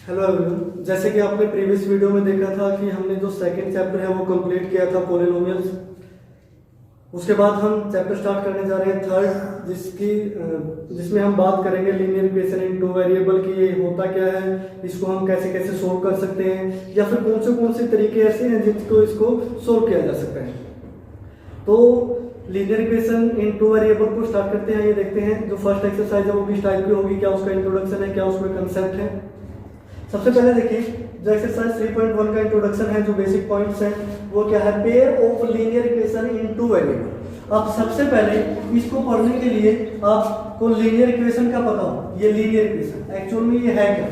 Hello everyone, जैसे कि आपने प्रीवियस वीडियो में देखा था कि हमने जो सेकंड चैप्टर है वो कंप्लीट किया था पॉलिनोमियल्स। उसके बाद हम चैप्टर स्टार्ट करने जा रहे हैं थर्ड, जिसमें हम बात करेंगे linear equation in two variable की ये होता क्या है, इसको हम कैसे कैसे सोल्व कर सकते हैं या फिर कौन से तरीके ऐसे हैं जिसको इसको सोल्व किया जा सकता है। तो linear equation in two variable को स्टार्ट करते हैं। ये देखते हैं जो फर्स्ट एक्सरसाइज है वो किस टाइप की होगी, क्या उसका इंट्रोडक्शन है, क्या उसमें कंसेप्ट है। सबसे पहले देखिए जो एक्सरसाइज 3.1 का इंट्रोडक्शन है, जो बेसिक पॉइंट्स हैं वो क्या है, pair of linear equation in two variable. अब सबसे पहले इसको पढ़ने के लिए आपको लीनियर इक्वेशन का पता हो। ये लीनियर इक्वेशन एक्चुअल में ये है क्या,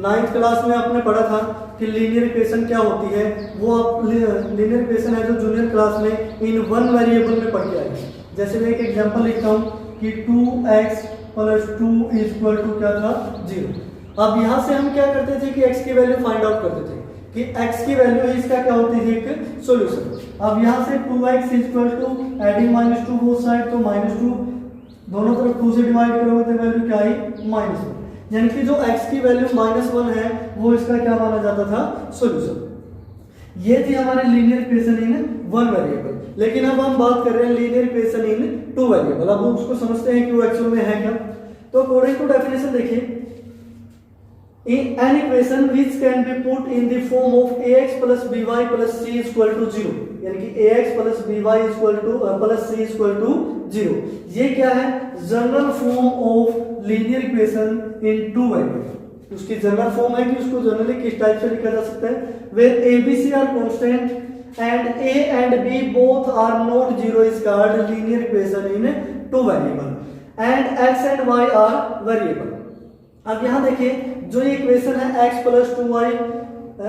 9th क्लास में आपने पढ़ा था कि लीनियर इक्वेशन क्या होती है। वो आप लीनियर इक्वेशन है जो जूनियर क्लास में इन वन वेरिएबल में पढ़ के आए। जैसे मैं एक एग्जांपल लिखता हूँ कि 2x + 2 = क्या था, 0। अब यहाँ से हम क्या करते थे कि x की वैल्यू फाइंड आउट करते थे कि x की वैल्यू है, इसका क्या होती है, एक सॉल्यूशन। अब यहाँ से 2x = एडिंग -2 बोथ साइड, तो -2 दोनों तरफ 2 से डिवाइड करोगे तो वैल्यू क्या आई, -1। यानी कि जो x की वैल्यू -1 है वो इसका क्या माना जाता था, सॉल्यूशन। ये थी हमारे linear equation in one variable. लेकिन अब हम बात कर रहे हैं linear equation in two variable. अब उसको समझते हैं कि वो एक्चुअल में है क्या। तो अकॉर्डिंग टू डेफिनेशन देखिए, in an equation which can be put in the form of ax plus by plus c is equal to 0, यानी कि ax plus by is equal to plus c is equal to 0। ये क्या है, general form of linear equation in two variable. उसकी general form है कि उसको generally किस टाइप से लिखा जा सकता है, where a b c are constant and a and b both are not 0 is called linear equation in two variable and x and y are variable। अब यहाँ देखिए जो ये इक्वेशन है x + 2y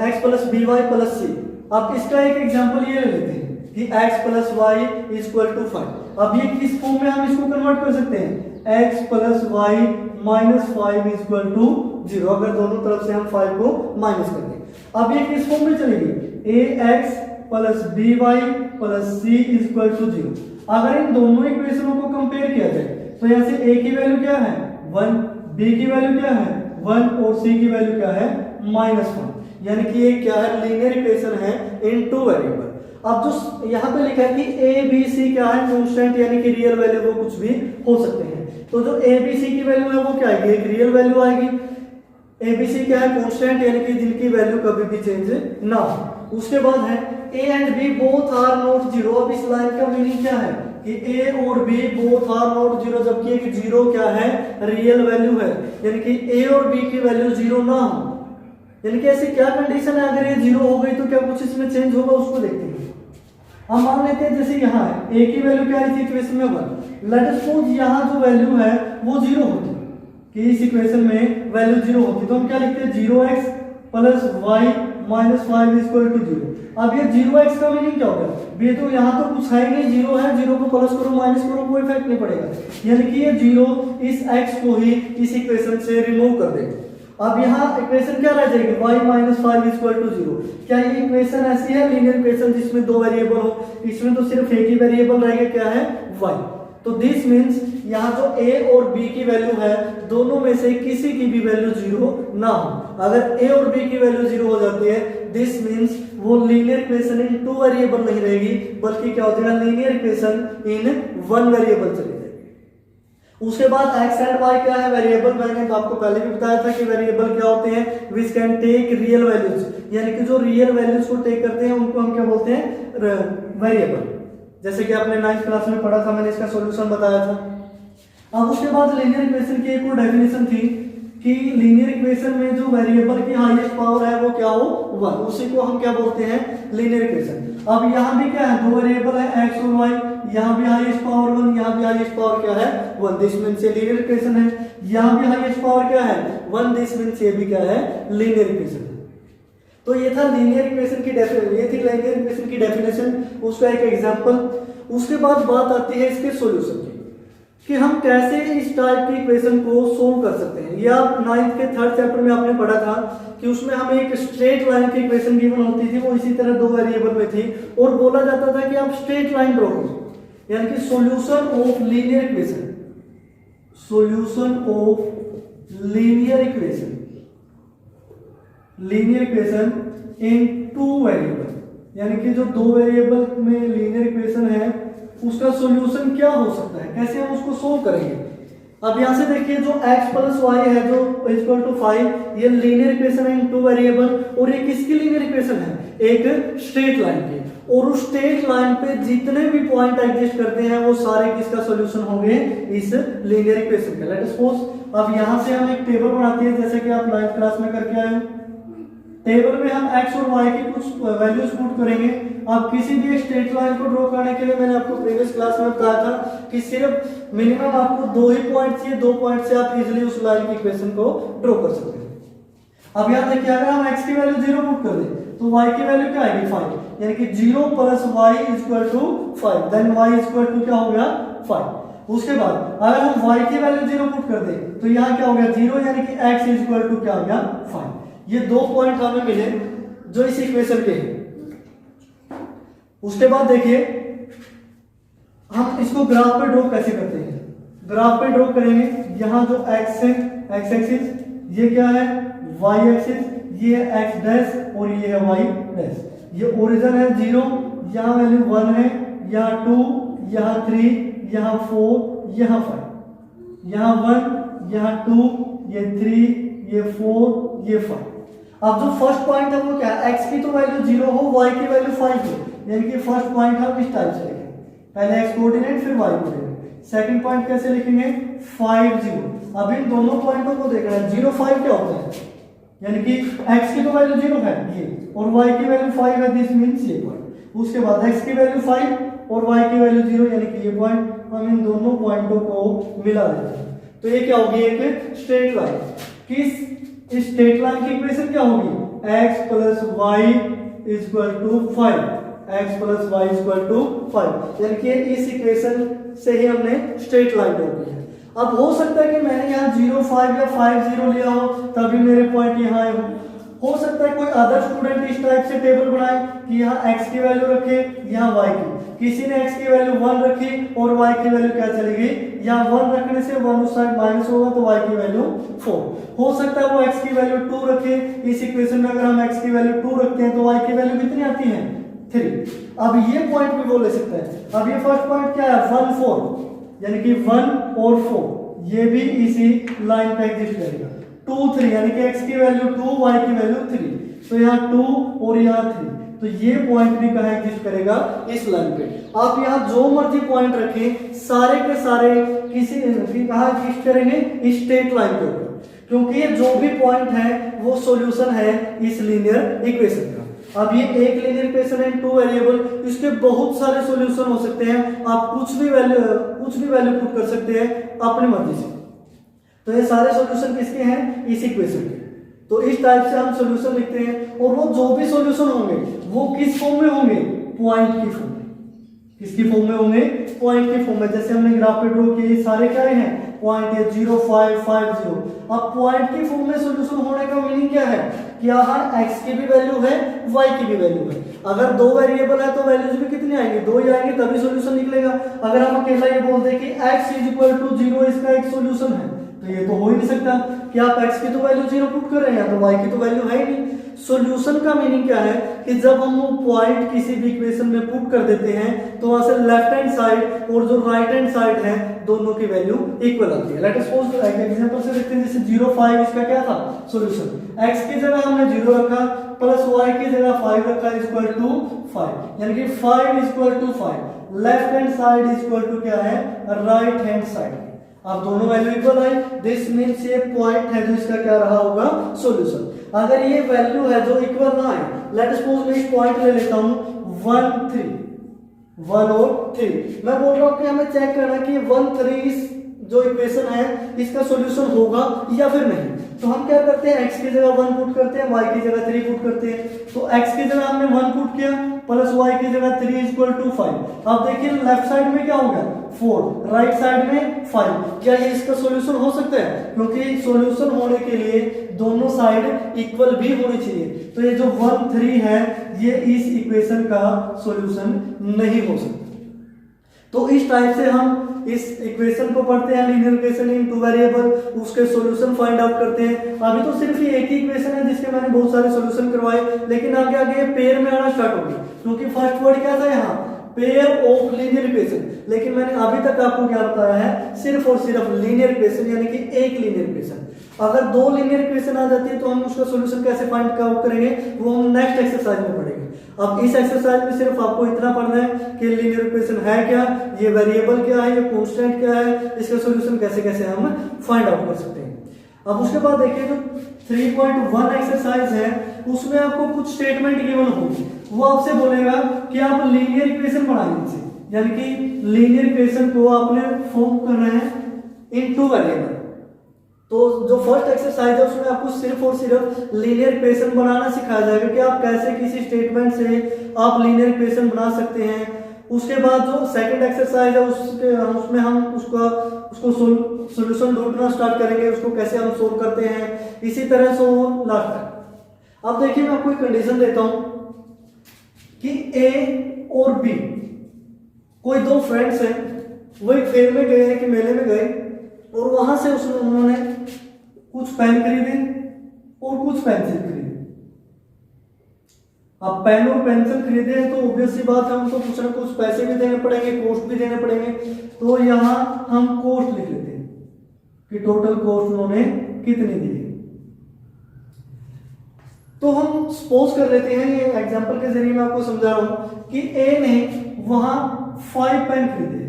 x + by + c। अब इसका एक example ये ले लेते हैं कि x + y = 5। अब ये किस फॉर्म में हम इसको कन्वर्ट कर सकते हैं, x + y - 5 = 0। अगर दोनों तरफ से हम 5 को माइनस कर दें, अब ये किस फॉर्म में चलेगी, ax + by + c = 0। अगर इन दोनों इक्वेशनों को कंपेयर किया जाए तो यहाँ से a की वैल्यू क्या है, 1, b की वैल्यू क्या है, 1 और c की वैल्यू क्या है, -1। यानी कि ये क्या है, लीनियर इक्वेशन है इन टू वेरिएबल। अब जो यहाँ पे लिखा है कि a b c क्या है, कांस्टेंट, यानी कि रियल वैल्यू वो कुछ भी हो सकते हैं। तो जो a b c की वैल्यू है वो क्या आएगी, एक रियल वैल्यू आएगी। a b c क्या है, कांस्टेंट, यानी कि जिनकी वैल्यू कभी भी चेंज ना हो। उसके बाद है a and b both are not 0। अब इस लाइन का मीनिंग क्या है कि a और b both are not 0, जबकि एक 0 क्या है, रियल वैल्यू है। यानी कि a और b की वैल्यू 0 ना हो, यानी कि ऐसी क्या कंडीशन है, अगर ये 0 हो गई तो क्या कुछ इसमें चेंज होगा, उसको देखते हैं। हम मान लेते हैं जैसे यहाँ है a की वैल्यू क्या आई थी इक्वेशन में 1। लेट अस सपोज यहाँ जो वैल्यू है वो 0 होती, कि इस इक्वेशन में वैल्यू 0 होती, तो हम क्या लिखते हैं, 0x + y - 5 = 0। अब ये 0x का मीनिंग क्या होगा, ये तो यहाँ तो कुछ है नहीं, 0 है, 0 को प्लस करो माइनस करो कोई इफेक्ट नहीं पड़ेगा। यानी कि ये 0 इस x को ही इस इक्वेशन से रिमूव कर देगा। अब यहाँ इक्वेशन क्या रह जाएगी, y - 5 = 0। क्या ये इक्वेशन ऐसी है लीनियर इक्वेशन जिसमें दो वेरिएबल हो, इसमें तो सिर्फ एक ही वेरिएबल रहेगा, क्या है, y। तो दिस मीन्स यहाँ जो a और b की वैल्यू है दोनों में से किसी की भी वैल्यू 0 ना हो। अगर a और b की वैल्यू 0 हो जाती है, दिस मीन्स वो linear equation in two variable नहीं रहेगी, बल्कि क्या हो जाएगा, linear equation in one variable चली जाएगी। उसके बाद x एंड y क्या है, वेरिएबल। मैंने आपको पहले भी बताया था कि वेरिएबल क्या होते हैं, which can take real values, यानी कि जो रियल वैल्यूज को टेक करते हैं उनको हम क्या बोलते हैं, वेरिएबल। जैसे कि आपने 9th क्लास में पढ़ा था, मैंने इसका सॉल्यूशन बताया था। अब उसके बाद लीनियर इक्वेशन की एक और डेफिनेशन थी कि लीनियर इक्वेशन में जो वेरिएबल की हाईएस्ट पावर है वो क्या हो, 1। उसी को हम क्या बोलते हैं, लीनियर इक्वेशन। अब यहाँ भी क्या है, दो वेरिएबल है x और y, यहाँ भी हाईएस्ट पावर 1, यहाँ भी हाईएस्ट पावर क्या है, 1। दिस मींस ये लीनियर इक्वेशन है। यहाँ भी हाईएस्ट पावर क्या है, 1। दिस मींस ये भी क्या है, लीनियर इक्वेशन है। तो ये था लीनियर इक्वेशन की डेफिनेशन, ये थी लीनियर इक्वेशन की डेफिनेशन, उसका एक एग्जांपल। उसके बाद बात आती है इसके सॉल्यूशन की, कि हम कैसे इस टाइप की इक्वेशन को सोल्व कर सकते हैं। ये आप 9th के 3rd चैप्टर में आपने पढ़ा था कि उसमें हमें एक स्ट्रेट लाइन की इक्वेशन गिवन होती थी, वो इसी तरह दो वेरिएबल में थी, और बोला जाता था कि आप स्ट्रेट लाइन ड्रॉ करो, यानी कि solution of linear equation, solution of linear equation. Linear equation in two variable, यानी कि जो दो वेरिएबल में लीनियर इक्वेशन है उसका सॉल्यूशन क्या हो सकता है, कैसे हम उसको सोल्व करेंगे। अब यहाँ से देखिए जो x प्लस वाई है जो इक्वल टू 5, ये लीनियर इक्वेशन है इन टू वेरिएबल, और ये किसकी लीनियर इक्वेशन है, एक स्ट्रेट लाइन की, और उस स्ट्रेट लाइन पे जितने भी पॉइंट एग्जिस्ट करते हैं वो सारे किसका सॉल्यूशन होंगे, इस लीनियर इक्वेशन का। लेट सपोज अब यहाँ से हम एक टेबल बनाते हैं जैसे कि आप 9th क्लास में करके आए हो। टेबल में हम x और y की कुछ वैल्यूज पुट करेंगे। अब किसी भी स्ट्रेट लाइन को ड्रॉ करने के लिए मैंने आपको प्रीवियस क्लास में बताया था कि सिर्फ मिनिमम आपको 2 ही पॉइंट चाहिए, 2 पॉइंट से आप इजीली उस लाइन की इक्वेशन को ड्रॉ कर सकते हैं। अब यहाँ देखिए अगर हम x की वैल्यू 0 पुट कर दें तो y की वैल्यू क्या आएगी 5, यानी कि 0 plus y equal to 5, then y equal to क्या हो गया 5। उसके बाद अगर हम y की वैल्यू 0 पुट कर दें तो यहाँ क्या हो गया 0, यानी कि x इक्वल टू क्या हो गया 5। ये 2 पॉइंट हमें मिले जो इस इक्वेशन के हैं। उसके बाद देखिए हम इसको ग्राफ पे ड्रॉ कैसे करते हैं। ग्राफ पे ड्रॉ करेंगे, यहाँ जो x है x एक्सिस, ये क्या है y एक्सिस, ये x डैश और ये है y डैश। ये ओरिजिन है 0, यहाँ वैल्यू 1 है, यहाँ 2, यहाँ 3, यहाँ 4, यहाँ 5, यहाँ 1, यहाँ 2, ये 3, ये 4, ये 5। अब जो फर्स्ट पॉइंट है वो क्या है, x की तो वैल्यू 0 हो, y की वैल्यू 5 हो, यानी कि फर्स्ट पॉइंट हम इस टाइप से लिखेंगे, पहले x कोऑर्डिनेट फिर y कोऑर्डिनेट। सेकंड पॉइंट कैसे लिखेंगे 5 0। अब इन दोनों पॉइंटों को देखना है, 0 5 क्या होता है, यानी कि x की तो वैल्यू 0 है ये, और y की वैल्यू 5 है, दिस मींस ये पॉइंट। उसके बाद x की वैल्यू 5 और y की वैल्यू 0, यानी कि ये पॉइंट। हम इन दोनों पॉइंटों को मिला देते हैं तो ये क्या होगी, एक स्ट्रेट लाइन। किस इस स्ट्रेट लाइन की इक्वेशन क्या होगी, x plus y equal to 5, x plus y equal to 5, यानी कि इस इक्वेशन से ही हमने स्ट्रेट लाइन ड्रॉ की है। अब हो सकता है कि मैंने यहाँ 0 5 या 5 0 लिया हो तभी मेरे पॉइंट यहाँ आए हो सकता है कोई अदर स्टूडेंट इस टाइप से टेबल बनाए कि यहाँ x की वैल्यू रखे, यहाँ y की, किसी ने x की वैल्यू 1 रखी और y की वैल्यू क्या चलेगी, यहाँ 1 रखने से 1 उस साइड माइनस होगा तो y की वैल्यू 4। हो सकता है वो x की वैल्यू 2 रखे, इस इक्वेशन में अगर हम x की वैल्यू 2 रखते हैं तो y की वैल्यू कितनी आती है 3। अब ये पॉइंट भी वो ले सकते हैं। अब ये फर्स्ट पॉइंट क्या है 1 4, यानी कि 1 और 4 ये भी इसी लाइन पे एग्जिस्ट करेगा। 2 3 यानी कि x की वैल्यू 2 y की वैल्यू 3, तो यहाँ 2 और यहाँ 3, तो ये पॉइंट भी कहाँ एग्जिस्ट करेगा इस लाइन पे। आप यहाँ जो मर्जी पॉइंट रखें सारे के सारे किसी कहाँ एग्जिस्ट करेंगे इस स्ट्रेट लाइन के ऊपर, क्योंकि ये जो भी पॉइंट है वो सॉल्यूशन है इस लीनियर इक्वेशन का। अब ये एक लीनियर इक्वेशन है 2 वेरिएबल, इसके बहुत सारे सॉल्यूशन हो सकते हैं, आप कुछ भी वैल्यू पुट कर सकते हैं अपनी मर्जी से। तो ये सारे सॉल्यूशन किसके हैं इस इक्वेशन के। तो इस टाइप से हम सॉल्यूशन लिखते हैं, और वो जो भी सॉल्यूशन होंगे वो किस फॉर्म में होंगे, पॉइंट की फॉर्म में। किसकी फॉर्म में होंगे, पॉइंट की फॉर्म में। जैसे हमने ग्राफ पे ड्रॉ किए सारे क्या हैं पॉइंट है 0 5 5 0। अब पॉइंट की फॉर्म में सॉल्यूशन होने का मीनिंग क्या है कि यहाँ x की भी वैल्यू है y की भी वैल्यू है। अगर 2 वेरिएबल है तो वैल्यूज भी कितनी आएंगी 2 ही आएंगी तभी सॉल्यूशन निकलेगा। अगर हम अकेला ये बोल दें कि x इक्वल टू 0 इसका एक सॉल्यूशन है तो ये तो हो ही नहीं सकता कि आप x की तो वैल्यू 0 पुट कर रहे हैं तो y की तो वैल्यू है ही नहीं। सॉल्यूशन का मीनिंग क्या है कि जब हम वो पॉइंट किसी भी इक्वेशन में पुट कर देते हैं तो वहां से लेफ्ट हैंड साइड और जो राइट हैंड साइड है दोनों की वैल्यू इक्वल आती है। लेट अस सपोज एक एग्जांपल से देखते हैं, जैसे 0 5 इसका क्या था सॉल्यूशन, x की जगह हमने 0 रखा प्लस y की जगह 5 रखा इक्वल टू 5, यानी कि 5 equal to 5, left hand side equal to क्या है राइट हैंड साइड। अब दोनों वैल्यू इक्वल आई, दिस मींस ये पॉइंट है जो इसका क्या रहा होगा सॉल्यूशन। अगर ये वैल्यू है जो इक्वल ना है, लेट सपोज मैं इस पॉइंट ले लेता हूं 1 3 1 और 3, मैं बोल रहा हूं कि हमें चेक करना कि 1 3 इस जो इक्वेशन है इसका सॉल्यूशन होगा या फिर नहीं। तो हम क्या करते हैं x की जगह 1 पुट करते हैं, y की जगह 3 पुट करते हैं। तो x की जगह हमने 1 पुट किया प्लस y की जगह 3 इक्वल टू 5। अब देखिए लेफ्ट साइड में क्या होगा 4, राइट साइड में 5। क्या ये इसका सॉल्यूशन हो सकता है, क्योंकि सॉल्यूशन होने के लिए दोनों साइड इक्वल भी होनी चाहिए। तो ये जो 1 3 है ये इस इक्वेशन का सॉल्यूशन नहीं हो सकता। तो इस टाइप से हम इस इक्वेशन को पढ़ते हैं, linear equation in two variable, उसके सॉल्यूशन फाइंड आउट करते हैं। अभी तो सिर्फ ये एक ही इक्वेशन है जिसके मैंने बहुत सारे सॉल्यूशन करवाए, लेकिन आगे आगे पेयर में आना स्टार्ट होगी, क्योंकि फर्स्ट वर्ड क्या था यहाँ, पेयर ऑफ लीनियर इक्वेशन। लेकिन मैंने अभी तक आपको क्या बताया है, सिर्फ और सिर्फ लीनियर इक्वेशन, यानी कि एक लीनियर इक्वेशन। अगर दो लीनियर इक्वेशन आ जाती है तो हम उसका सॉल्यूशन कैसे फाइंड आउट करेंगे, वो हम नेक्स्ट एक्सरसाइज में पढ़ेंगे। अब इस एक्सरसाइज में सिर्फ आपको इतना पढ़ना है कि लीनियर इक्वेशन है क्या, ये वेरिएबल क्या है, ये कांस्टेंट क्या है, इसका सॉल्यूशन कैसे कैसे हम फाइंड आउट कर सकते हैं। अब उसके बाद देखिए जो 3.1 एक्सरसाइज है, उसमें आपको कुछ स्टेटमेंट गिवन होगी। वो आपसे बोलेगा कि आप लीनियर इक्वेशन बनाएंगे, यानी कि लीनियर इक्वेशन को आपने फॉर्म करना है इन टू वेरिएबल। तो जो फर्स्ट एक्सरसाइज है उसमें आपको सिर्फ और सिर्फ लीनियर इक्वेशन बनाना सिखाया जाएगा कि आप कैसे किसी स्टेटमेंट से आप लीनियर इक्वेशन बना सकते हैं। उसके बाद जो सेकंड एक्सरसाइज है उसमें हम उसको सॉल्यूशन ढूंढना स्टार्ट करेंगे, उसको कैसे हम सोल्व करते हैं, इसी तरह से लास्ट तक। अब देखिए मैं आपको एक कंडीशन देता हूं कि ए और बी कोई दो फ्रेंड्स हैं, वो एक फेयर में गए हैं कि मेले में गए, और वहां से उन्होंने कुछ पेन खरीदे और कुछ पेंसिल खरीदे। अब पेन और पेंसिल खरीदे हैं तो ऑब्वियस सी बात है उनको कुछ ना कुछ पैसे भी देने पड़ेंगे, कॉस्ट भी देने पड़ेंगे। तो यहां हम कॉस्ट लिख लेते हैं कि टोटल कॉस्ट उन्होंने कितनी दी। तो हम सपोज कर लेते हैं, ये एग्जांपल के जरिए मैं आपको समझा रहा हूं कि ए ने वहां 5 पेन खरीदे।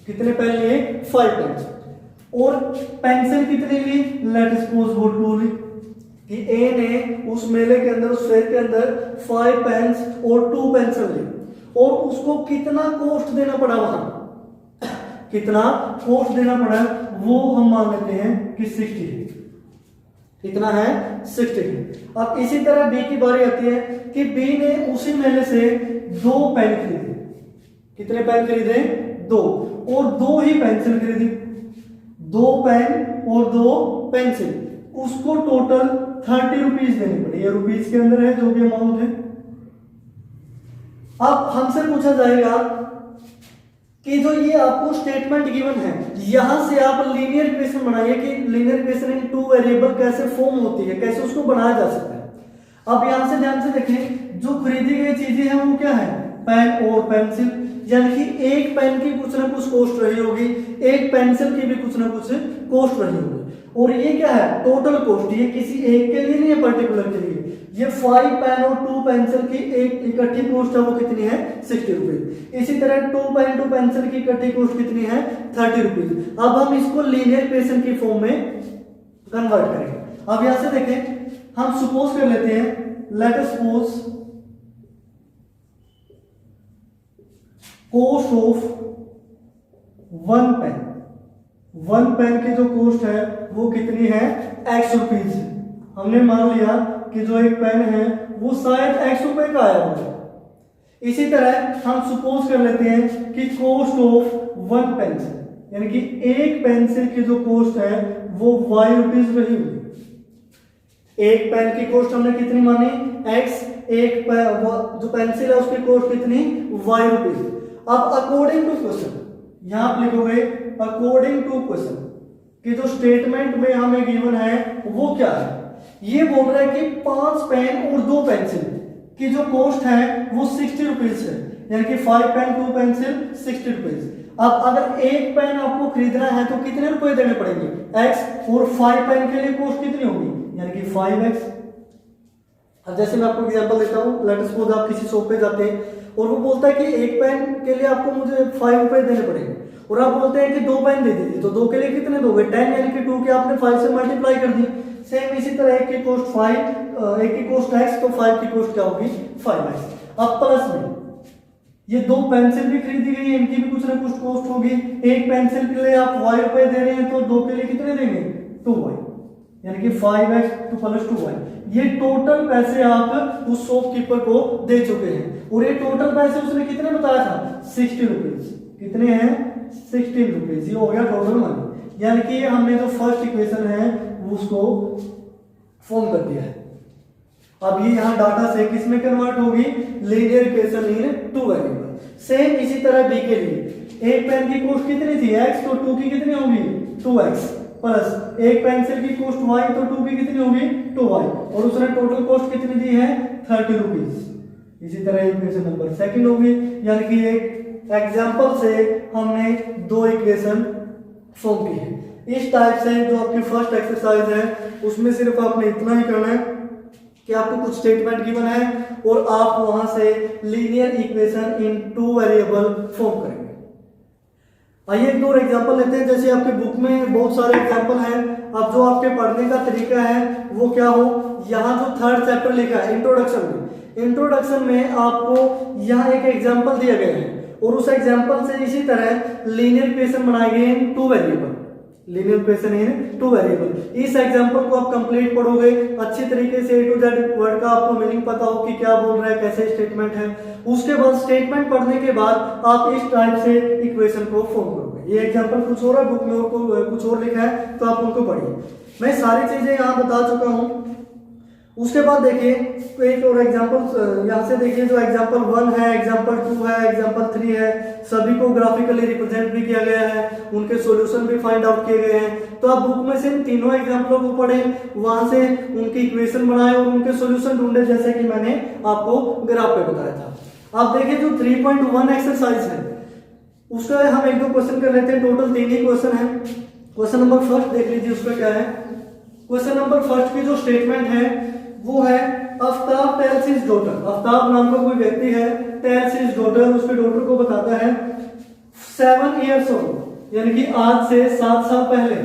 कितने पेन लिए? 5 पेन। और पेंसिल कितनी ली? लेट सपोज वो 2 ली। कि ए ने उस मेले के अंदर, उस फेयर के अंदर 5 पेन्स और 2 पेंसिल ली, और उसको कितना कॉस्ट देना पड़ा, वहां कितना कॉस्ट देना पड़ा वो हम मान लेते हैं कि 60 है। कितना है? 60 है। अब इसी तरह बी की बारी आती है कि बी ने उसी मेले से 2 पेन खरीदे। कितने पेन खरीदे? 2। और 2 ही पेंसिल खरीदी। 2 पेन और 2 पेंसिल, उसको टोटल 30 रुपीज देने पड़े। ये रुपीज के अंदर है जो भी अमाउंट है। अब हमसे पूछा जाएगा कि जो ये आपको स्टेटमेंट गिवन है, यहां से आप लीनियर इक्वेशन बनाइए कि linear equation in two variable कैसे फॉर्म होती है, कैसे उसको बनाया जा सकता है। अब यहां से ध्यान से देखें, जो खरीदी गई चीजें हैं वो क्या है? पेन और पेंसिल, यानी कि एक पेन की कुछ ना कुछ कॉस्ट रही होगी, एक पेंसिल की भी कुछ ना कुछ कॉस्ट रही होगी। और ये क्या है? Total cost. ये किसी एक के लिए नहीं है, पर्टिकुलर के लिए। ये 5 पेन और 2 पेंसिल की एक इकट्ठी कॉस्ट है, वो कितनी है? 60 रुपीज। इसी तरह 2 पेन 2 पेंसिल की इकट्ठी कॉस्ट कितनी है? 30 रुपीज। अब हम इसको लीनियर इक्वेशन की फॉर्म में कन्वर्ट करेंगे। अब यहां से देखें, हम सपोज कर लेते हैं, let us suppose cost of 1 pen. 1 pen की जो कॉस्ट है वो कितनी है? x rupees. हमने मान लिया कि जो एक पेन है वो शायद x रुपए का आया होगा। इसी तरह हम सपोज कर लेते हैं कि कॉस्ट ऑफ 1 पेंसिल, यानी कि एक पेंसिल की जो कॉस्ट है वो y रुपीज रही होगी। एक पेन की कॉस्ट हमने कितनी मानी? x। एक जो पेंसिल है उसकी कॉस्ट कितनी? y rupees. अब अकॉर्डिंग टू क्वेश्चन, यहां आप लिखोगे अकॉर्डिंग टू क्वेश्चन कि जो स्टेटमेंट में हमें गिवन है वो क्या है। ये बोल रहा है कि 5 पेन और 2 पेंसिल की जो कॉस्ट है वो 60 रुपीज है, यानी कि 5 पेन 2 पेंसिल 60 रुपीज। अब अगर एक पेन आपको खरीदना है तो कितने रुपए देने पड़ेंगे? x। और 5 पेन के लिए कॉस्ट कितनी होगी? यानी कि 5x। अब जैसे मैं आपको एग्जांपल देता हूं, लेट सपोज आप किसी शॉप पे जाते हैं और वो बोलता है कि एक पेन के लिए आपको मुझे 5 रुपए देने पड़ेंगे, और आप बोलते हैं कि 2 पेन दे दीजिए, तो 2 के लिए कितने दोगे? 10, यानी कि 2 के आपने 5 से मल्टीप्लाई कर दी। सेम इसी तरह एक की कॉस्ट 5, एक की कॉस्ट x, तो 5 की कॉस्ट क्या होगी? 5x। अब प्लस में ये 2 पेंसिल भी खरीदी गई है, इनकी भी कुछ ना कुछ कॉस्ट होगी। एक पेंसिल के लिए आप y रुपए दे रहे हैं, तो 2 के लिए कितने देंगे? 2y, यानी कि 5x तो प्लस 2y। ये टोटल पैसे आप उस शॉपकीपर को दे चुके हैं, और ये टोटल पैसे उसने कितने बताया था? 60 रुपीज। कितने हैं? 60 रुपीज। ये हो गया टोटल मनी, यानी कि हमने जो फर्स्ट इक्वेशन है उसको फॉर्म कर दिया है। अब ये यहां डाटा से किसमें कन्वर्ट होगी? Linear equation in two variable. Same इसी तरह बी के लिए, एक पेन की कॉस्ट कितनी थी x, तो 2 की कितनी होगी 2x, प्लस एक पेंसिल की कॉस्ट y, तो 2 की कितनी होगी 2y, और उसने टोटल कॉस्ट कितनी दी है 30 रुपीज। इसी तरह इक्वेशन नंबर सेकंड होगी, यानी कि एक एग्जांपल से हमने दो इक्वेशन फॉर्म की है। इस टाइप से जो आपकी फर्स्ट एक्सरसाइज है उसमें सिर्फ आपने इतना ही करना है कि आपको कुछ स्टेटमेंट गिवन है और आप वहां से linear equation in two variable form करेंगे। आइए एक दो एग्जांपल लेते हैं। जैसे आपके बुक में बहुत सारे एग्जांपल हैं, अब जो आपके पढ़ने का तरीका है वो क्या हो, यहाँ जो थर्ड चैप्टर लिखा है इंट्रोडक्शन में आपको यहाँ एक एग्जांपल दिया गया है और उस एग्जांपल से इसी तरह लीनियर इक्वेशन बनाए गए in two variable, linear equation in two variable. इस एग्जांपल को आप कंप्लीट पढ़ोगे अच्छी तरीके से, A to Z वर्ड का आपको मीनिंग पता हो कि क्या बोल रहा है, कैसे स्टेटमेंट है। उसके बाद स्टेटमेंट पढ़ने के बाद आप इस टाइप से इक्वेशन को फॉर्म करोगे। ये एग्जांपल कुछ और है, बुक में और कुछ और लिखा है, तो आप उनको पढ़िए। मैं सारी चीजें यहाँ बता चुका हूँ। उसके बाद देखिए एक और एग्जांपल यहाँ से देखिए, जो एग्जांपल 1 है, एग्जांपल 2 है, एग्जांपल 3 है, सभी को ग्राफिकली रिप्रेजेंट भी किया गया है, उनके सॉल्यूशन भी फाइंड आउट किए गए हैं। तो आप बुक में से इन तीनों एग्जांपलों को पढ़ें, वहां से उनकी इक्वेशन बनाए और उनके सॉल्यूशन ढूंढे, जैसे कि मैंने आपको ग्राफ पे बताया था। आप देखिए जो 3.1 एक्सरसाइज है उसका हम एक दो क्वेश्चन कर लेते हैं। टोटल 3 ही क्वेश्चन है। क्वेश्चन नंबर फर्स्ट देख लीजिए, उसमें क्या है। क्वेश्चन नंबर फर्स्ट की जो स्टेटमेंट है वो है Aftab tales his daughter. Aftab नाम का कोई व्यक्ति है, टेल्स हिज डॉटर, उसके डॉटर को बताता है 7 years old, यानी कि आज से 7 साल पहले,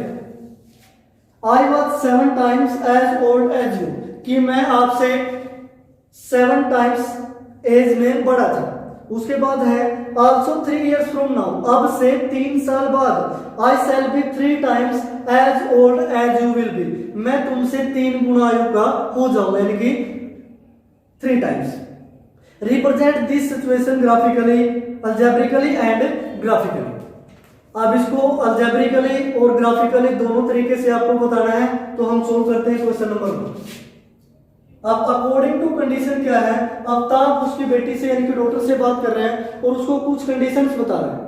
I was 7 times as old as you, कि मैं आपसे 7 times एज में बड़ा था। उसके बाद है also 3 years from now, अब से 3 साल बाद, I shall be 3 times as old as you will be, मैं तुमसे 3 गुना आयु का हो जाऊंगा, यानी कि 3 times। Represent this situation graphically, algebraically and graphically। अब इसको algebraically और graphically दोनों तरीके से आपको बताना है, तो हम सोल्व करते हैं क्वेश्चन नंबर 1। अब अकॉर्डिंग टू कंडीशन क्या है, आफ्ताब उसकी बेटी से यानी कि डॉटर से बात कर रहे हैं और उसको कुछ कंडीशंस बता रहे हैं।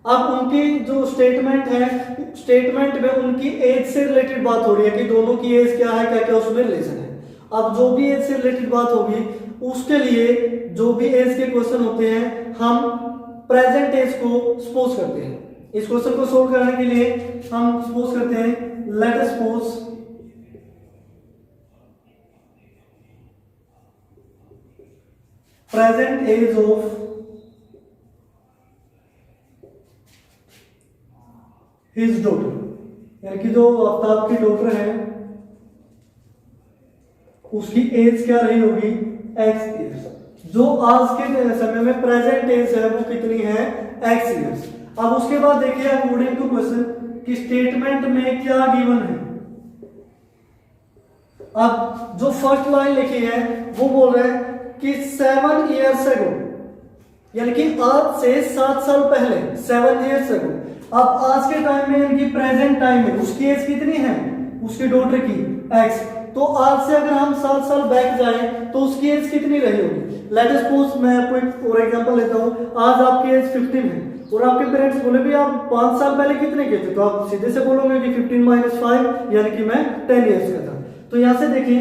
अब उनकी जो स्टेटमेंट है, स्टेटमेंट में उनकी एज से रिलेटेड बात हो रही है कि दोनों की एज क्या है, क्या क्या उसमें रिलेशन है। अब जो भी एज से रिलेटेड बात होगी उसके लिए जो भी एज के क्वेश्चन होते हैं हम प्रेजेंट एज को सपोज करते हैं। इस क्वेश्चन को सोल्व करने के लिए हम सपोज करते हैं, let us suppose present age of his daughter, यानी कि जो आफ्ताब की डॉटर है उसकी एज क्या रही होगी, x ईयर्स। जो आज के समय में प्रेजेंट एज है वो कितनी है, x ईयर्स। अब उसके बाद देखिए अकॉर्डिंग टू क्वेश्चन कि स्टेटमेंट में क्या गिवन है। अब जो फर्स्ट लाइन लिखी है वो बोल रहे हैं कि 7 years ago, यानी कि आज से 7 साल पहले, 7 years ago। अब आज के टाइम में यानी कि प्रेजेंट टाइम में उसकी एज कितनी है, उसकी डॉटर की x। तो आज से अगर हम 7 साल बैक जाएं तो उसकी एज कितनी रही होगी। लेट अस सपोज मैं आपको एक और एग्जांपल लेता हूं, आज आपकी एज 15 है और आपके पेरेंट्स बोले भी आप 5 साल पहले कितने के थे, तो आप सीधे से बोलोगे कि 15 - 5, यानी कि मैं 10 years का था। तो यहां से देखिए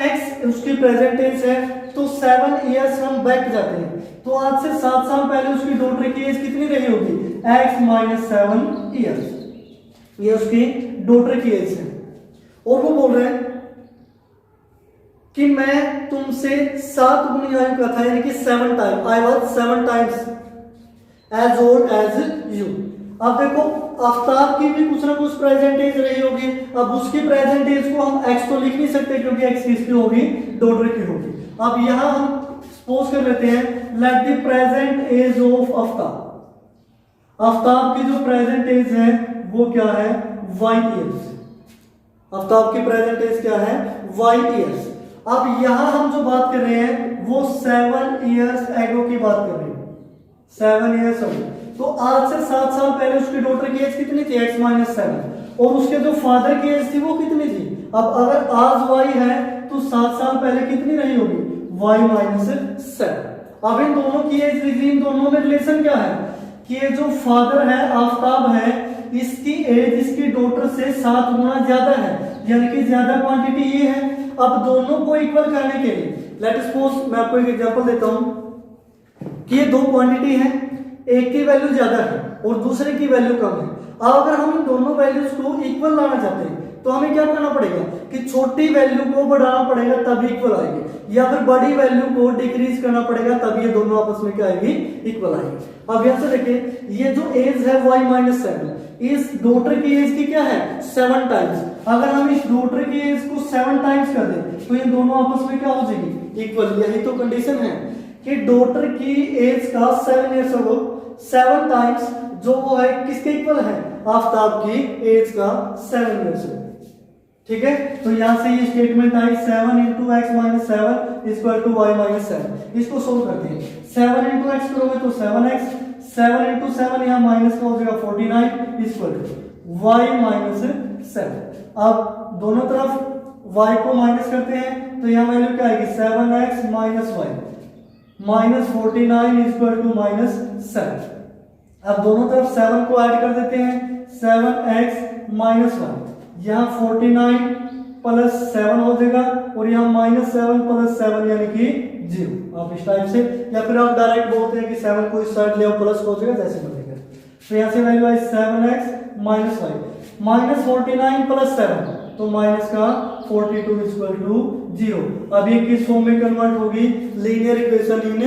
x उसकी प्रेजेंट एज है, तो 7 years हम बैक जाते हैं, तो आज से 7 साल पहले उसकी डॉटर की एज कितनी रही होगी, x - 7 years। ये उसकी डॉटर की एज है और वो बोल रहे हैं कि मैं तुमसे 7 गुनी आयु का था, यानी कि 7 time, I was 7 times as old as you. अब देखो आफ्ताब की भी कुछ ना कुछ प्रेजेंट एज रही होगी। अब उसकी प्रेजेंट एज को हम x तो लिख नहीं सकते क्योंकि x किसकी होगी, डॉटर की होगी। अब यहां हम सपोज कर लेते हैं, let the present age of Aftab. Aftab की जो प्रेजेंट एज है वो क्या है, y ईयर्स। आफ्ताब की प्रेजेंट एज क्या है, y ईयर्स। अब यहां हम जो बात कर रहे हैं वो 7 years ago की बात कर रहे हैं, 7 years ago। तो आज से 7 साल पहले उसकी डॉटर की एज कितनी थी, x - 7, और उसके जो फादर की एज थी वो कितनी थी। अब अगर आज y है तो 7 साल पहले कितनी रही होगी, y - 7। अब इन दोनों की एज, इन दोनों में रिलेशन क्या है, कि ये जो फादर है आफ्ताब है, इसकी एज इसकी डॉटर से 7 गुना ज्यादा है, यानी कि ज्यादा क्वांटिटी ये है। अब दोनों को इक्वल करने के लिए लेट सपोज मैं आपको एक एग्जांपल देता हूं कि ये दो क्वांटिटी है, एक की वैल्यू ज्यादा है और दूसरे की वैल्यू कम है। अब अगर हम इन दोनों वैल्यूज को इक्वल लाना चाहते हैं तो हमें क्या करना पड़ेगा कि छोटी वैल्यू को बढ़ाना पड़ेगा तब इक्वल आएगी, या फिर बड़ी वैल्यू को डिक्रीज करना पड़ेगा तब ये दोनों आपस में क्या आएगी, इक्वल आएगी। अब यहां से देखिए ये जो एज है y-7, इस डॉटर की एज की क्या है 7 टाइम्स। अगर हम इस डॉटर की एज को 7 टाइम्स कर दें तो ये दोनों आपस में क्या हो जाएगी, इक्वल। यही तो कंडीशन है कि डॉटर की एज का 7 ईयर्स हो 7 टाइम्स जो वो है किसके इक्वल है, आफ्ताब की एज का 7 ईयर्स हो। ठीक है, तो यहां से ये स्टेटमेंट आई 7 × x - 7 = y-7। इसको सोल्व करते हैं। 7 × x करोगे तो 7x, 7 × 7 यहाँ माइनस का हो जाएगा 49 = y-7। अब दोनों तरफ y को माइनस करते हैं तो यहाँ वैल्यू क्या आएगी 7x - y -49 = -7। अब दोनों तरफ 7 को ऐड कर देते हैं, 7x - 1, यहाँ 49 + 7 हो जाएगा और यहाँ -7 + 7 यानी कि 0। आप इस टाइप से, या फिर आप डायरेक्ट बोलते हैं कि 7 को इस साइड ले आओ प्लस हो जाएगा, जैसे बनेगा। तो यहाँ से वैल्यू आई 7x - y -49 + 7 तो माइनस का 42 = 0। अब ये किस फॉर्म में कन्वर्ट होगी, लीनियर इक्वेशन इन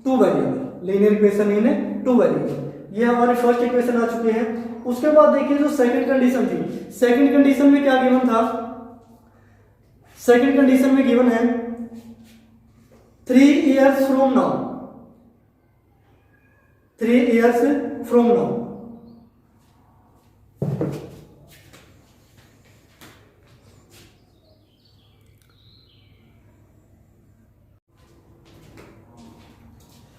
2 वेरिएबल, लीनियर इक्वेशन इन 2 वेरिएबल। ये हमारे फर्स्ट इक्वेशन आ चुके हैं। उसके बाद देखिए जो सेकंड कंडीशन थी, सेकंड कंडीशन में क्या गिवन था, सेकंड कंडीशन में गिवन है 3 years from now, 3 years from now।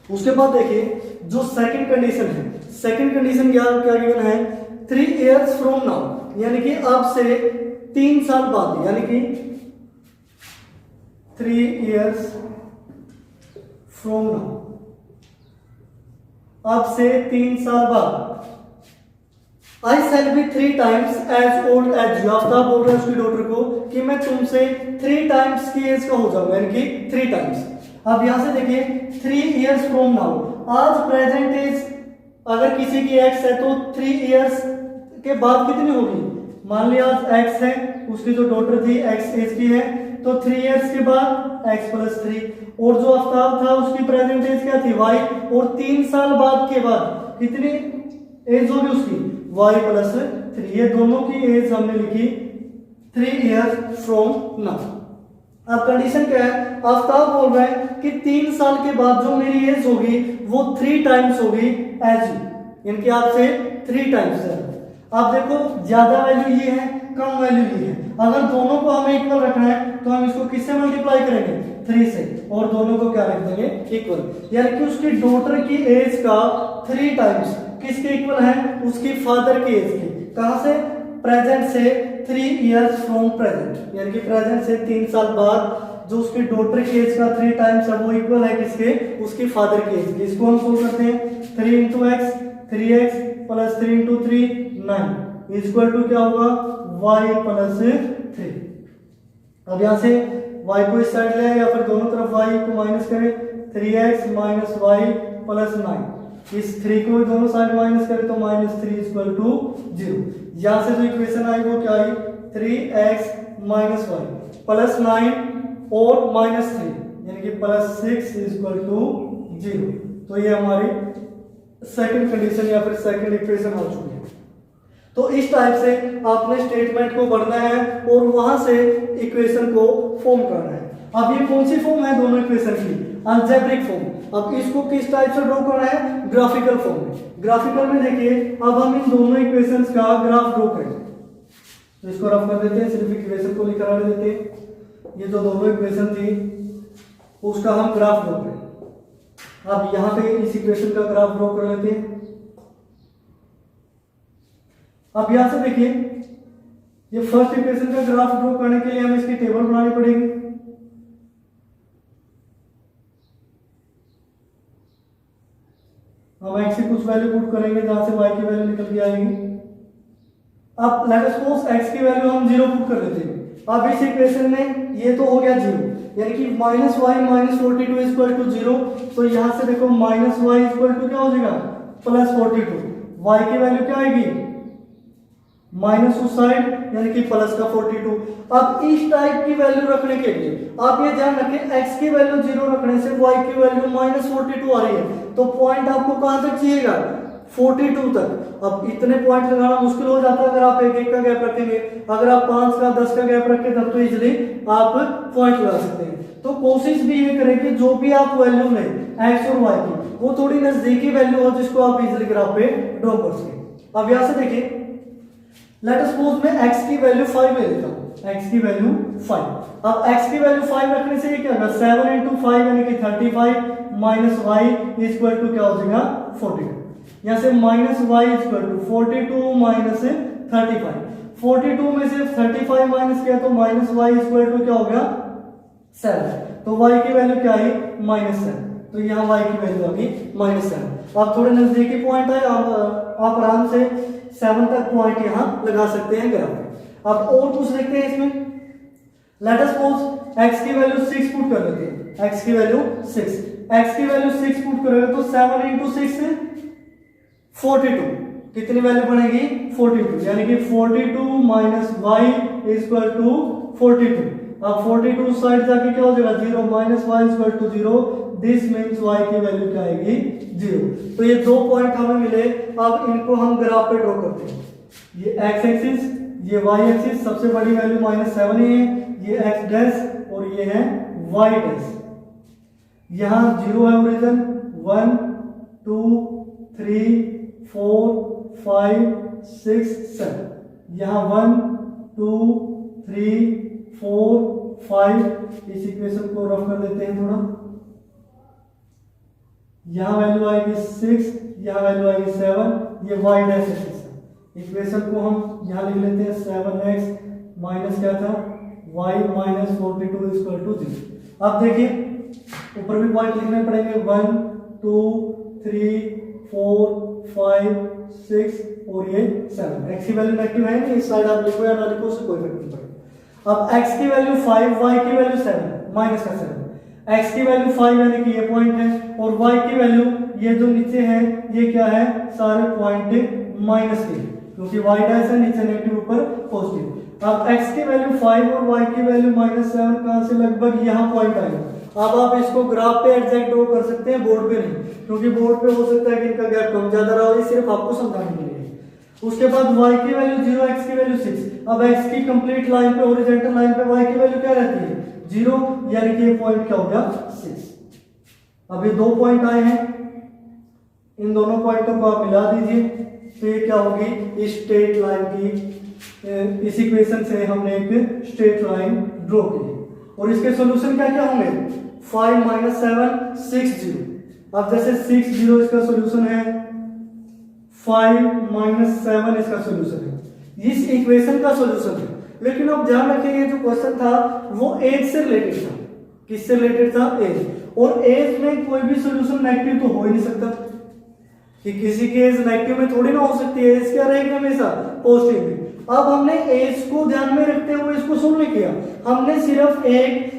उसके बाद देखिए जो सेकंड कंडीशन है, सेकंड कंडीशन क्या गिवन है 3 years from now, यानी कि अब से 3 साल बाद, यानी कि 3 years from now, अब से 3 साल बाद। I shall be 3 times as old as you। Aftab बोल रहा है उसकी डॉटर को कि मैं तुमसे 3 टाइम्स की एज का हो जाऊंगा, यानी कि 3 टाइम्स। अब यहां से देखिए 3 years from now, आज प्रेजेंट एज अगर किसी की x है तो 3 years के बाद कितनी होगी, मान लिया आज x है, उसकी जो डॉटर थी x एज की है, तो 3 years के बाद x + 3, और जो आफ्ताब था उसकी प्रेजेंट एज क्या थी y, और 3 साल बाद के बाद कितनी एज होगी उसकी y + 3। ये दोनों की एज हमने लिखी 3 years from now। अब कंडीशन क्या है, आफ्ताब बोल रहा है कि 3 साल के बाद जो मेरी एज होगी वो 3 टाइम्स होगी एज यू, यानी कि आपसे 3 टाइम्स है। अब देखो ज्यादा वैल्यू ये है, कम वैल्यू ये है। अगर दोनों को हमें इक्वल रखना है तो हम इसको किससे मल्टीप्लाई करेंगे 3 से, और दोनों को क्या रख देंगे इक्वल, यानी कि उसकी डॉटर की एज का 3 टाइम्स किसके इक्वल है, उसकी फादर की एज की। कहां से, प्रेजेंट से 3 years from present, यानी कि प्रेजेंट से 3 साल बाद जो उसकी डॉटर की एज का 3 टाइम्स है वो इक्वल है किसके, उसकी फादर की एज की। इसको हम सोल्व करते हैं 3 × x, 3x + 3 × 3 9 = क्या होगा y + 3। अब यहां से y को इस साइड ले या फिर दोनों तरफ y को माइनस करें, 3x - y + 9, इस 3 को दोनों साइड माइनस करें तो -3 = 0। यहां से जो इक्वेशन आई वो क्या आई 3x - y + 9 और -3 यानी कि +6 = 0। तो ये हमारी सेकंड कंडीशन या फिर सेकंड इक्वेशन आ चुकी है। तो इस टाइप से आपने स्टेटमेंट को पढ़ना है और वहां से इक्वेशन को फॉर्म करना है। अब ये कौन सी फॉर्म है दोनों इक्वेशन की, अलजेब्रिक फॉर्म। अब इसको किस टाइप से ड्रॉ करना है, ग्राफिकल फॉर्म में। ग्राफिकल में देखिए अब हम इन दोनों इक्वेशंस का ग्राफ ड्रॉ करेंगे, तो इसको रफ कर देते हैं, सिर्फ इक्वेशन को लिख कर देते हैं। ये जो दोनों इक्वेशन थी उसका हम ग्राफ ड्रॉ करेंगे। अब यहां पे इस इक्वेशन का ग्राफ ड्रॉ कर लेते हैं। अब यहां से देखिए ये फर्स्ट इक्वेशन का ग्राफ ड्रॉ करने के लिए हमें इसकी टेबल बनानी पड़ेगी। हम x = वैल्यू पुट करेंगे जहां से y की वैल्यू निकल के आएगी। अब लेट अस सपोज x की वैल्यू हम 0 पुट कर देते हैं। अब इस इक्वेशन में ये तो हो गया 0, यानी कि minus y minus 42 equal to 0। तो यहाँ से देखो माइनस वाई इक्वल टू क्या हो जाएगा प्लस 42। y की वैल्यू क्या आएगी माइनस उस साइड यानी कि प्लस का 42। अब इस टाइप की वैल्यू रखने के लिए आप ये ध्यान रखें x की वैल्यू 0 रखने से y की वैल्यू माइनस 42 आ रही है, तो पॉइंट आपको कहां तक चाहिएगा 42 तक। अब इतने पॉइंट लगाना मुश्किल हो जाता है अगर आप एक एक का गैप रखेंगे। अगर आप 5 का 10 का गैप रखें तब तो इजीली आप पॉइंट लगा सकते हैं। तो कोशिश भी ये करें कि जो भी आप वैल्यू लें x और y की वो थोड़ी नजदीकी वैल्यू हो जिसको आप इजीली ग्राफ पे ड्रॉ कर सकें। अब यहां से देखिए लेट अस सपोज मैं x की वैल्यू 5 ले लेता हूं, x की वैल्यू 5। अब x की वैल्यू 5 रखने से ये क्या होगा 7 into 5 यानी कि 35 माइनस y इक्वल टू क्या हो जाएगा 42। यहां से minus y equal to 42 minus 35। 42 में से 35 माइनस किया तो माइनस y इक्वल टू क्या हो गया 7। तो y की वैल्यू क्या आई -7। तो यहाँ y की वैल्यू आ गई -7। आप थोड़े नजदीकी पॉइंट है, आप आराम से 7 तक पॉइंट यहाँ लगा सकते हैं ग्राफ में। अब और कुछ देखते हैं इसमें। लेट अस सपोज x की वैल्यू 6 पुट कर लेते हैं। x की वैल्यू 6, x की वैल्यू 6 पुट करोगे तो 7 into 6 42। कितनी वैल्यू बनेगी 42, यानी कि 42 माइनस y इक्वल टू 42। अब 42 साइड जाके क्या हो जाएगा 0 minus y equal to 0। This means y की वैल्यू क्या आएगी 0। तो ये दो पॉइंट हमें मिले। अब इनको हम ग्राफ पे ड्रॉ करते हैं। ये x एक्सिस ये y एक्सिस, सबसे बड़ी वैल्यू -7 ही है, ये x डैश और ये है y डैश। यहाँ 0 है ओरिजिन, 1 2 3 4 5 6 7। यहाँ 1 2 3 4 5। इस इक्वेशन को रफ कर देते हैं थोड़ा। यहाँ वैल्यू आएगी 6, यहाँ वैल्यू आएगी 7। ये y डैश एक्सिस है। इक्वेशन को हम यहाँ लिख लेते हैं 7x माइनस क्या था y माइनस 42 इक्वल टू 0। अब देखिए ऊपर भी पॉइंट लिखने पड़ेंगे 1 2 3 4 5 6 और ये 7। x की वैल्यू नेगेटिव है, इस साइड आप लिखो या ना लिखो उससे कोई फर्क नहीं पड़ेगा। अब x की वैल्यू 5, y की वैल्यू 7 माइनस का 7। x की वैल्यू 5 यानी कि ये पॉइंट है, और y की वैल्यू ये जो नीचे है ये क्या है सारे पॉइंट माइनस के, क्योंकि y डैश है नीचे नेगेटिव ऊपर पॉजिटिव। अब x की वैल्यू 5 और y की वैल्यू -7 कहां से लगभग यहाँ पॉइंट आएगा। अब आप इसको ग्राफ पे एग्जैक्ट ड्रॉ कर सकते हैं, बोर्ड पे नहीं, क्योंकि बोर्ड पे हो सकता है कि इनका गैप कम ज्यादा रहा हो, ये सिर्फ आपको समझाने के लिए। उसके बाद y की वैल्यू 0, x की वैल्यू 6। अब x की कंप्लीट लाइन पे हॉरिजॉन्टल लाइन पे y की वैल्यू क्या रहती है 0, यानी कि ये पॉइंट क्या हो गया 6। अब ये दो पॉइंट आए हैं, इन दोनों पॉइंटों को आप मिला दीजिए तो ये क्या होगी स्ट्रेट लाइन की। इस इक्वेशन से हमने एक स्ट्रेट लाइन ड्रॉ की और इसके सॉल्यूशन क्या क्या होंगे 5 - 7 6 0। अब जैसे 6 0 इसका सॉल्यूशन है, 5 - 7 इसका सॉल्यूशन है, इस इक्वेशन का सॉल्यूशन है। लेकिन अब ध्यान रखें ये जो क्वेश्चन था वो एज से रिलेटेड था। किससे रिलेटेड था एज, और एज में कोई भी सॉल्यूशन नेगेटिव तो हो ही नहीं सकता कि किसी की एज नेगेटिव में थोड़ी ना हो सकती है, एज क्या रहेगी हमेशा पॉजिटिव में। अब हमने एज को ध्यान में रखते हुए इसको सोल्व नहीं किया, हमने सिर्फ एक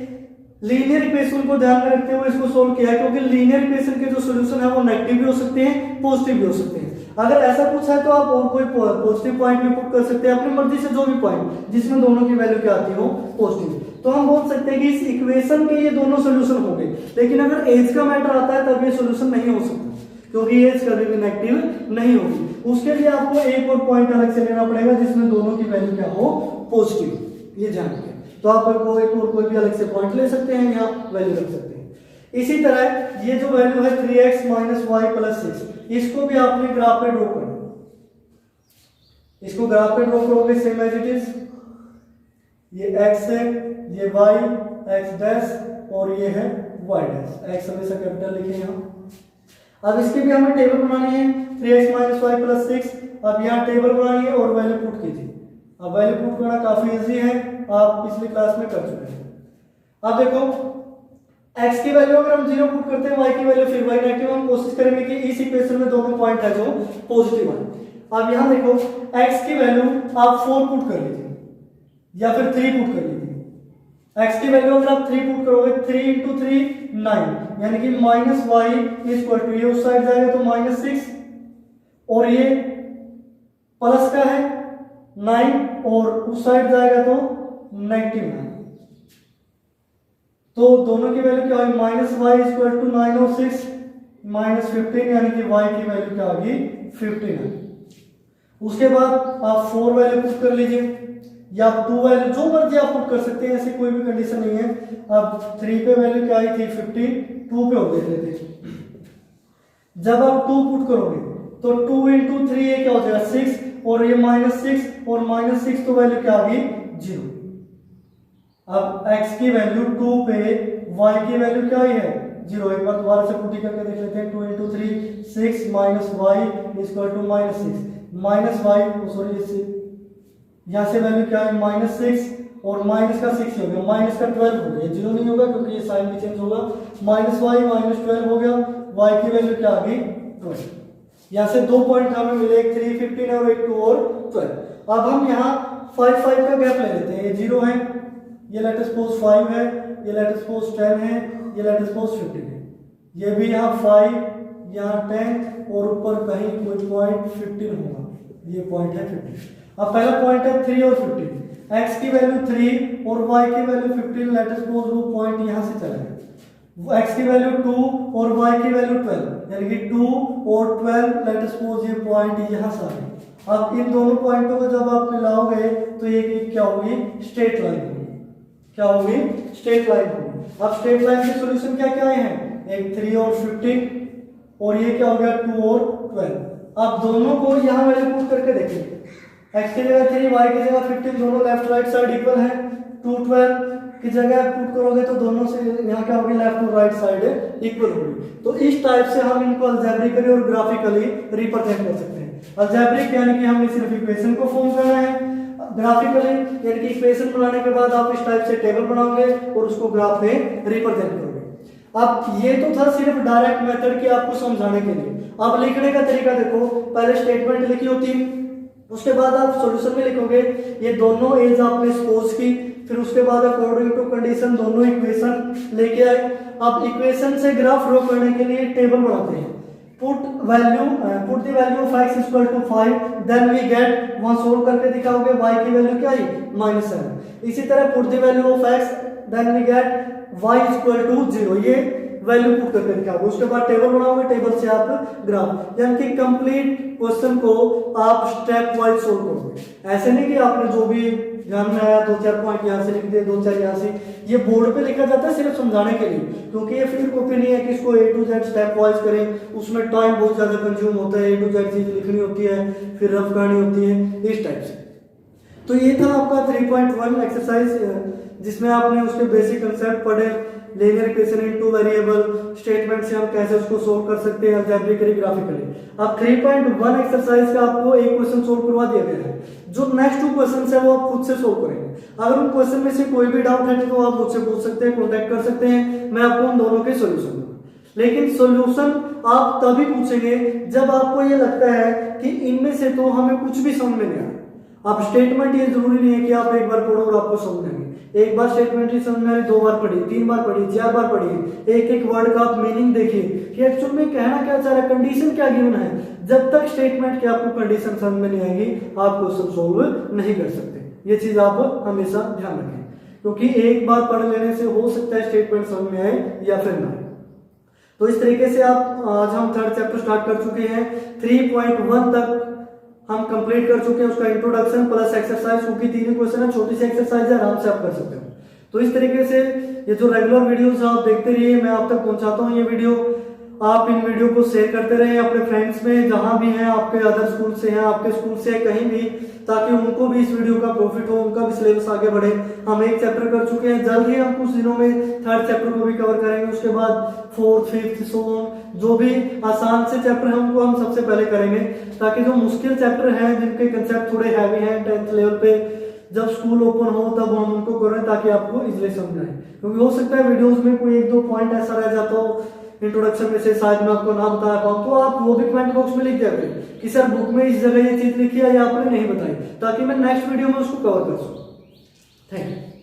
लीनियर इक्वेशन को ध्यान में रखते हुए इसको सोल्व किया, क्योंकि लीनियर इक्वेशन के जो सॉल्यूशन है वो नेगेटिव भी हो सकते हैं पॉजिटिव भी हो सकते हैं। अगर ऐसा कुछ है तो आप और कोई पॉजिटिव पॉइंट भी पुट कर सकते हैं अपनी मर्जी से, जो भी पॉइंट जिसमें दोनों की वैल्यू क्या आती हो पॉजिटिव। तो हम बोल सकते हैं कि इस इक्वेशन के ये दोनों सॉल्यूशन हो गए। लेकिन अगर एज का मैटर आता है तब ये सॉल्यूशन नहीं हो सकता, क्योंकि एज कभी भी नेगेटिव नहीं होगी। उसके लिए आपको एक और पॉइंट अलग से लेना पड़ेगा जिसमें दोनों की वैल्यू क्या हो पॉजिटिव, ये ध्यान रखें। तो आप एक और कोई भी अलग से पॉइंट ले सकते हैं, यहाँ वैल्यू रख सकते हैं। इसी तरह ये जो वैल्यू है 3x - y + 6, इसको भी आपने ग्राफ पे ड्रॉ करना। इसको ग्राफ पे ड्रॉ करोगे सेम एज इट इज, ये x है, ये y x डैश और ये है y डैश। x हमेशा कैपिटल लिखें यहाँ। अब इसकी भी हमें टेबल बनानी है 3x - y + 6। अब यहाँ टेबल बनाइए और वैल्यू पुट कीजिए। अब वैल्यू पुट करना काफी इजी है, आप पिछली क्लास में कर चुके हैं। अब देखो x की वैल्यू अगर हम 0 पुट करते हैं, y की वैल्यू फिर y नेगेटिव, हम कोशिश करेंगे कि इस इक्वेशन में दोनों पॉइंट है जो पॉजिटिव है। अब यहाँ देखो x की वैल्यू आप 4 पुट कर लीजिए या फिर 3 पुट कर लीजिए। x की वैल्यू अगर आप 3 पुट करोगे, 3 × 3 9, यानी कि माइनस वाई इक्वल टू, ये उस साइड जाएगा तो -6 और ये प्लस का है 9 और उस साइड जाएगा तो -9। तो दोनों की वैल्यू क्या होगी, -y इक्वल टू 9 और 6 -15, यानी कि y की वैल्यू क्या होगी 15 है। उसके बाद आप 4 वैल्यू पुट कर लीजिए या 2 वैल्यू, जो मर्जी आप पुट कर सकते हैं, ऐसी कोई भी कंडीशन नहीं है। अब 3 पे वैल्यू क्या आई थी 15, 2 पे और देख लेते हैं। जब आप 2 पुट करोगे तो 2 × 3 ये क्या हो जाएगा 6 और ये -6 और -6 तो वैल्यू क्या आ गई 0। अब x की वैल्यू 2 पे y की वैल्यू क्या है 0। एक बार दोबारा से पुटी करके देख लेते हैं। 2 × 3 6 -y equal to -6 -y sorry यहाँ से वैल्यू क्या है -6 और माइनस का 6 हो गया, माइनस का 12 हो गया, 0 नहीं होगा क्योंकि ये साइन भी चेंज होगा। -y -12 हो गया, y की वैल्यू क्या आ गई 12। यहाँ से 2 पॉइंट हमें मिले, एक 3 15 है और एक 2 और 12। अब हम यहाँ 5 5 का गैप ले लेते हैं। ये 0 है, ये लेट अस सपोज 5 है, ये लेट अस सपोज 10 है, ये लेट अस सपोज 15 है। ये भी यहाँ 5, यहाँ 10 और ऊपर कहीं कोई पॉइंट 15 होगा, ये पॉइंट है 15। अब पहला पॉइंट है 3 और 15, x की वैल्यू 3 और y की वैल्यू 15, लेट अस सपोज वो पॉइंट यहाँ से चला गया। x की वैल्यू 2 और y की वैल्यू 12, यानी कि 2 और 12, लेट अस सपोज ये पॉइंट यहाँ से आ गया। अब इन दोनों पॉइंटों को जब आप मिलाओगे तो ये क्या होगी, स्ट्रेट लाइन होगी। क्या होगी, स्ट्रेट लाइन होगी। अब स्ट्रेट लाइन के सॉल्यूशन क्या क्या आए हैं, एक 3 और 15 और ये क्या हो गया 2 और 12। अब दोनों को यहाँ वैल्यू पुट करके देखेंगे, x की जगह 3, y की जगह 15, दोनों लेफ्ट राइट साइड इक्वल है। 2 12 की जगह पुट करोगे तो दोनों से यहाँ क्या होगी, लेफ्ट और राइट साइड इक्वल होगी। तो इस टाइप से हम इनको अलजेब्रिकली और ग्राफिकली रिप्रेजेंट कर सकते हैं। अलजेब्रिक यानी कि हमें सिर्फ इक्वेशन को फॉर्म करना है, ग्राफिकली यानी कि इक्वेशन बनाने के बाद आप इस टाइप से टेबल बनाओगे और उसको ग्राफ में रिप्रेजेंट करोगे। अब ये तो था सिर्फ डायरेक्ट मेथड की आपको समझाने के लिए। अब लिखने का तरीका देखो, पहले स्टेटमेंट लिखी होती है, उसके बाद आप सॉल्यूशन में लिखोगे ये दोनों एज आपने सपोज की, फिर उसके बाद अकॉर्डिंग टू कंडीशन दोनों इक्वेशन लेके आए। अब इक्वेशन से ग्राफ ड्रॉ करने के लिए टेबल बनाते हैं। Put the value of x equal to 5, then we get, वहां सोल्व करके दिखाओगे y की वैल्यू क्या आई -7। इसी तरह put the value of x, then we get y equal to 0, ये वैल्यू पुट करके दिखाओगे। उसके बाद टेबल बनाओगे, टेबल से आप ग्राफ, यानी कि कंप्लीट क्वेश्चन को आप स्टेप वाइज सोल्व करोगे। ऐसे नहीं कि आपने जो भी ध्यान में आया 2-4 पॉइंट यहाँ से लिख दिए, 2-4 यहाँ से, ये बोर्ड पे लिखा जाता है सिर्फ समझाने के लिए, क्योंकि ये फिर कॉपी नहीं है कि इसको A to Z step wise करें, उसमें टाइम बहुत ज्यादा कंज्यूम होता है, A to Z चीज लिखनी होती है, फिर रफ करनी होती है, इस टाइप से। तो ये था आपका 3.1 एक्सरसाइज, जिसमें आपने उसके बेसिक कंसेप्ट पढ़े, लीनियर इक्वेशन इन 2 वेरिएबल, स्टेटमेंट से हम कैसे उसको सोल्व कर सकते हैं अलजेब्रिकली ग्राफिकली। अब 3.1 एक्सरसाइज का आपको एक क्वेश्चन सोल्व करवा दिया गया है, जो नेक्स्ट 2 क्वेश्चन है वो आप खुद से सोल्व करेंगे। अगर उन क्वेश्चन में से कोई भी डाउट है तो आप मुझसे पूछ सकते हैं, कॉन्टेक्ट कर सकते हैं, मैं आपको उन दोनों के सोल्यूशन दूंगा। लेकिन सोल्यूशन आप तभी पूछेंगे जब आपको ये लगता है कि इनमें से तो हमें कुछ भी समझ में नहीं आया। अब स्टेटमेंट ये जरूरी नहीं है कि आप एक बार पढ़ो और आपको समझ में आए। एक बार स्टेटमेंट ही समझ में आई, 2 बार पढ़ी, 3 बार पढ़ी, 4 बार पढ़ी, एक एक वर्ड का आप मीनिंग देखिए कि एक्चुअल में कहना क्या चाह रहा है, कंडीशन क्या गिवन है। जब तक स्टेटमेंट की आपको कंडीशन समझ में नहीं आएगी आप क्वेश्चन सोल्व नहीं कर सकते। ये चीज आप हमेशा ध्यान रखें, क्योंकि एक बार पढ़ लेने से हो सकता है स्टेटमेंट समझ में आए या फिर ना आए। तो इस तरीके से आप आज हम 3rd चैप्टर स्टार्ट कर चुके हैं। 3.1 तक हम कंप्लीट कर चुके हैं, उसका इंट्रोडक्शन प्लस एक्सरसाइज, क्योंकि 3 क्वेश्चन है, छोटी सी एक्सरसाइज है, आराम से आप कर सकते हो। तो इस तरीके से ये जो रेगुलर वीडियोस आप देखते रहिए, मैं आप तक पहुंचाता हूं ये वीडियो। आप इन वीडियो को शेयर करते रहें अपने फ्रेंड्स में, जहां भी हैं, आपके अदर स्कूल से हैं, आपके स्कूल से हैं, कहीं भी, ताकि उनको भी इस वीडियो का प्रॉफिट हो, उनका भी सिलेबस आगे बढ़े। हम 1 चैप्टर कर चुके हैं, जल्द ही हम कुछ दिनों में 3rd चैप्टर को भी कवर करेंगे। उसके बाद 4th 5th सो ऑन, जो भी आसान से चैप्टर हैं उनको हम सबसे पहले करेंगे, ताकि जो मुश्किल चैप्टर हैं जिनके कंसेप्ट थोड़े हैवी हैं 10th लेवल पे, जब स्कूल ओपन हो तब हम उनको करें ताकि आपको इजीली समझ आए, क्योंकि हो सकता है वीडियोस में कोई एक दो पॉइंट ऐसा रह जाता हो इंट्रोडक्शन में से शायद मैं आपको ना बता पाऊँ, तो आप वो भी कमेंट बॉक्स में लिख दिया करें कि सर बुक में इस जगह ये चीज लिखी है या आपने नहीं बताई, ताकि मैं नेक्स्ट वीडियो में उसको कवर कर सकूँ। Thank you.